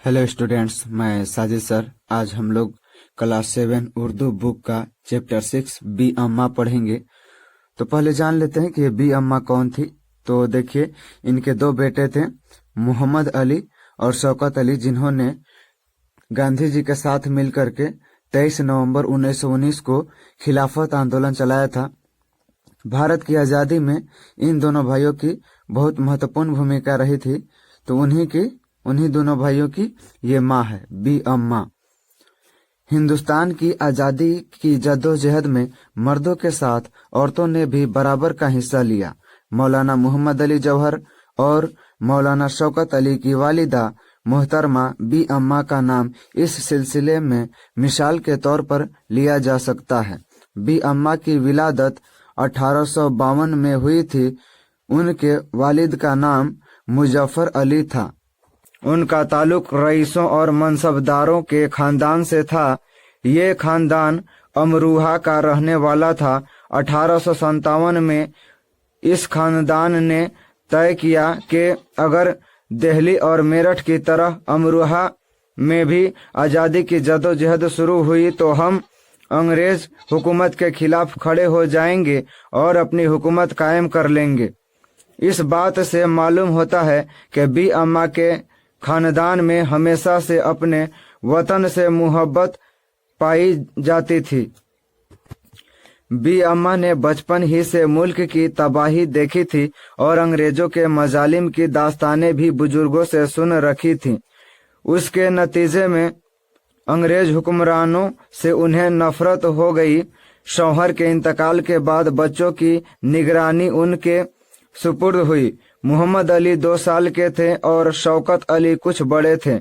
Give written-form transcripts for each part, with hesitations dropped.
Hello students, मैं Sajid sir. आज हम लोग क्लास 7 उर्दू बुक का चैप्टर 6 बी अम्मा पढ़ेंगे। तो पहले जान लेते हैं कि ये बी अम्मा कौन थी। तो देखिए, इनके दो बेटे थे, मोहम्मद अली और शौकत अली, जिन्होंने गांधी जी के साथ मिलकर के 23 नवंबर 1919 को खिलाफत आंदोलन चलाया था। भारत की आज़ादी में इन दोनों भाइयों की बहुत महत्वपूर्ण भूमिका रही थी। तो उन्हीं दोनों भाइयों की ये माँ है, बी अम्मा। हिंदुस्तान की आज़ादी की जद्दोजहद में मर्दों के साथ औरतों ने भी बराबर का हिस्सा लिया। मौलाना मोहम्मद अली जौहर और मौलाना शौकत अली की वालिदा मोहतरमा बी अम्मा का नाम इस सिलसिले में मिसाल के तौर पर लिया जा सकता है। बी अम्मा की विलादत 1852 में हुई थी। उनके वालिद का नाम मुजफ्फर अली था। उनका ताल्लुक रईसों और मनसबदारों के खानदान से था। ये खानदान अमरूहा का रहने वाला था। 1857 में इस खानदान ने तय किया कि अगर दिल्ली और मेरठ की तरह अमरूहा में भी आज़ादी की जद्दोजहद शुरू हुई तो हम अंग्रेज हुकूमत के खिलाफ खड़े हो जाएंगे और अपनी हुकूमत कायम कर लेंगे। इस बात से मालूम होता है कि बी अम्मा के खानदान में हमेशा से अपने वतन से मुहब्बत पाई जाती थी। बी अम्मा ने बचपन ही से मुल्क की तबाही देखी थी और अंग्रेजों के मजालिम की दास्तानें भी बुजुर्गों से सुन रखी थीं। उसके नतीजे में अंग्रेज हुक्मरानों से उन्हें नफरत हो गई। शौहर के इंतकाल के बाद बच्चों की निगरानी उनके सुपुर्द हुई। मोहम्मद अली 2 साल के थे और शौकत अली कुछ बड़े थे।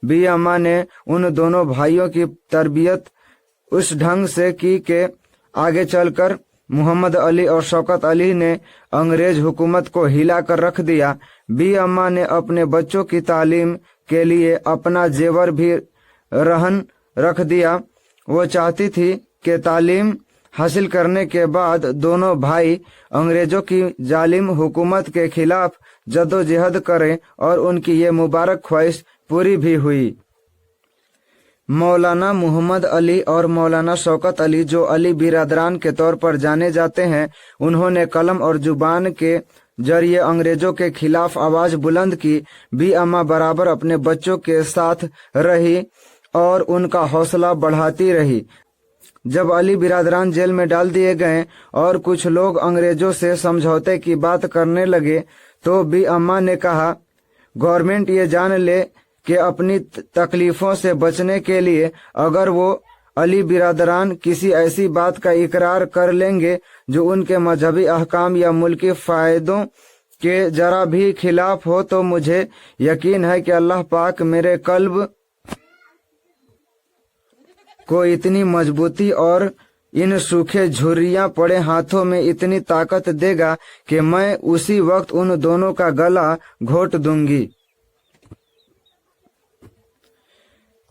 बी अम्मा ने उन दोनों भाइयों की तरबियत उस ढंग से की कि आगे चलकर मोहम्मद अली और शौकत अली ने अंग्रेज हुकूमत को हिला कर रख दिया। बी अम्मा ने अपने बच्चों की तालीम के लिए अपना जेवर भी रहन रख दिया। वो चाहती थी कि तालीम हासिल करने के बाद दोनों भाई अंग्रेजों की जालिम हुकूमत के खिलाफ जद्दोजहद करें और उनकी ये मुबारक ख्वाहिश पूरी भी हुई। मौलाना मोहम्मद अली और मौलाना शौकत अली, जो अली बिरादरान के तौर पर जाने जाते हैं, उन्होंने कलम और जुबान के जरिए अंग्रेजों के खिलाफ आवाज बुलंद की। बी अम्मा बराबर अपने बच्चों के साथ रही और उनका हौसला बढ़ाती रही। जब अली बिरादरान जेल में डाल दिए गए और कुछ लोग अंग्रेजों से समझौते की बात करने लगे तो बी अम्मा ने कहा, गवर्नमेंट ये जान ले कि अपनी तकलीफों से बचने के लिए अगर वो अली बिरादरान किसी ऐसी बात का इकरार कर लेंगे जो उनके मजहबी अहकाम या मुल्की फायदों के जरा भी खिलाफ हो तो मुझे यकीन है कि अल्लाह पाक मेरे कल्ब को इतनी मजबूती और इन सूखे झुर्रियां पड़े हाथों में इतनी ताकत देगा कि मैं उसी वक्त उन दोनों का गला घोट दूंगी।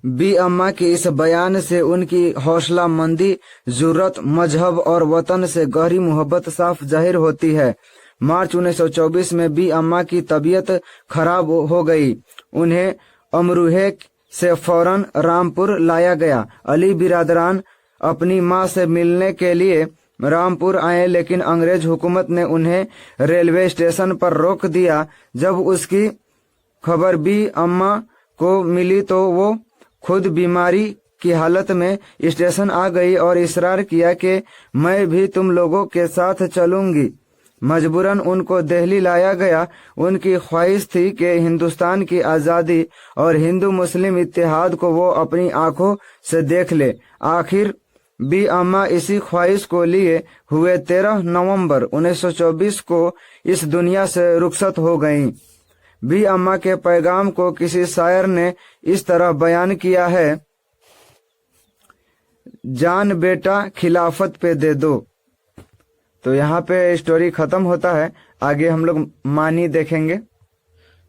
बी अम्मा के इस बयान से उनकी हौसला मंदी, जुर्रत, मजहब और वतन से गहरी मोहब्बत साफ जाहिर होती है। मार्च 1924 में बी अम्मा की तबीयत खराब हो गई। उन्हें अमरूहे से फौरन रामपुर लाया गया। अली बिरादरान अपनी मां से मिलने के लिए रामपुर आए, लेकिन अंग्रेज हुकूमत ने उन्हें रेलवे स्टेशन पर रोक दिया। जब उसकी खबर बी अम्मा को मिली तो वो खुद बीमारी की हालत में स्टेशन आ गई और इसरार किया कि मैं भी तुम लोगों के साथ चलूंगी। मजबूरन उनको दिल्ली लाया गया। उनकी ख्वाहिश थी कि हिंदुस्तान की आज़ादी और हिंदू मुस्लिम इत्तेहाद को वो अपनी आंखों से देख ले। आखिर बी अम्मा इसी ख्वाहिश को लिए हुए 13 नवंबर 1924 को इस दुनिया से रुखसत हो गईं। बी अम्मा के पैगाम को किसी शायर ने इस तरह बयान किया है, जान बेटा खिलाफत पे दे दो। तो यहाँ पे स्टोरी खत्म होता है। आगे हम लोग मानी देखेंगे।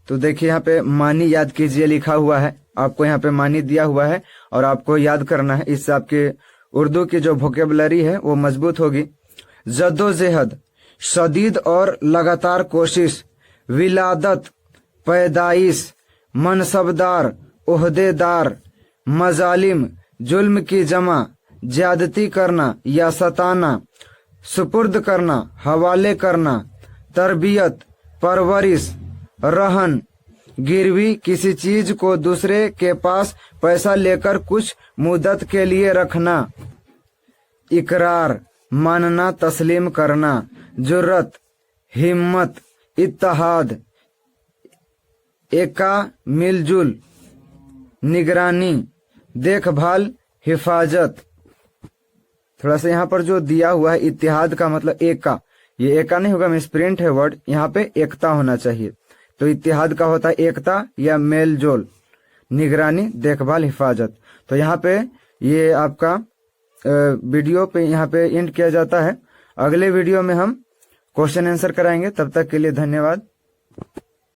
तो देखिए, यहाँ पे मानी याद कीजिए लिखा हुआ है। आपको यहाँ पे मानी दिया हुआ है और आपको याद करना है। इससे आपके उर्दू की जो वोकेबलरी है वो मजबूत होगी। जद्दोजहद, शदीद और लगातार कोशिश, विलादत, पैदाइश, मनसबदार, ओहदेदार, मजालिम, जुल्म की जमा, ज्यादती करना या सताना, सुपुर्द करना, हवाले करना, तरबियत, परवरिश, रहन, गिरवी, किसी चीज को दूसरे के पास पैसा लेकर कुछ मुद्दत के लिए रखना, इकरार, मानना, तस्लीम करना, जुर्रत, हिम्मत, इत्तेहाद, एका, मिलजुल, निगरानी, देखभाल, हिफाजत। थोड़ा सा यहाँ पर जो दिया हुआ है इत्तेहाद का मतलब एका, ये एका नहीं होगा, मिसप्रिंट है वर्ड, यहाँ पे एकता होना चाहिए। तो इत्तेहाद का होता है एकता या मेल जोल, निगरानी, देखभाल, हिफाजत। तो यहाँ पे ये आपका वीडियो पे यहाँ पे एंड किया जाता है। अगले वीडियो में हम क्वेश्चन आंसर कराएंगे। तब तक के लिए धन्यवाद।